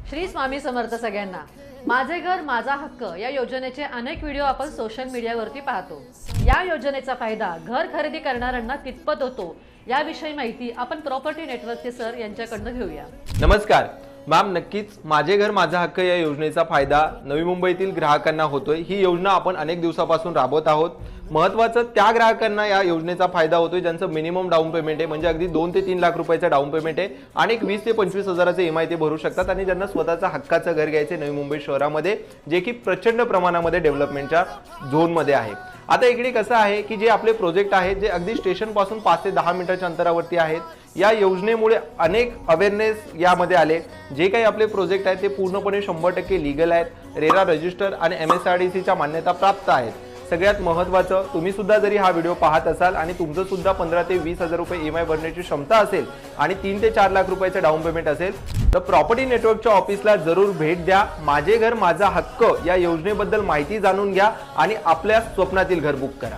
श्री स्वामी समर्थ सगळ्यांना। माझे घर माझा हक्क या योजनेचे अनेक व्हिडिओ आपण सोशल मीडियावरती पाहतो। या योजनेचा फायदा घर खरेदी करणाऱ्यांना कितपत होतो याविषयी माहिती आपण प्रॉपर्टी नेटवर्कचे सर यांच्याकडून घेऊया। नमस्कार मॅम, नक्कीच माझे घर माझा हक्क या योजनेचा फायदा नवी मुंबईतील ग्राहकांना होतोय। ही योजना आपण अनेक दिवसापासून राबवत आहोत। महत्त्वाचं त्या ग्राहकांना या योजनेचा फायदा होतोय ज्यांचं मिनिमम डाऊन पेमेंट आहे, म्हणजे अगदी 2 ते 3 लाख रुपयाचं डाऊन पेमेंट आहे आणि 20 ते 25 हजाराचे EMI ते भरू शकतात आणि ज्यांना स्वतःचं हक्काचं घर घ्यायचे नवी मुंबई शहरामध्ये, जे की प्रचंड प्रमाणामध्ये डेव्हलपमेंटच्या झोनमध्ये आहे। आता इकडे कसं आहे की जे आपले प्रोजेक्ट आहेत जे अगदी स्टेशन पासून 5 ते 10 मिनिटाच्या अंतरावरती आहेत, या योजनेमुळे अनेक अवेअरनेस यामध्ये आले। जे काही आपले प्रोजेक्ट आहेत ते पूर्णपणे 100% लीगल आहेत, रेरा रजिस्टर आणि MSRDCच्या मान्यता प्राप्त आहेत। सगळ्यात महत्त्वाचं, तुम्ही सुद्धा जरी हा व्हिडिओ पाहत असाल आणि तुमचं सुद्धा 15 ते 20 हजार रुपये EMI भरण्याची क्षमता असेल आणि 3 ते 4 लाख रुपयाचं डाऊन पेमेंट असेल तर प्रॉपर्टी नेटवर्कच्या ऑफिसला जरूर भेट द्या। माझे घर माझा हक्क या योजनेबद्दल माहिती जाणून घ्या आणि आपल्या स्वप्नातील घर बुक करा।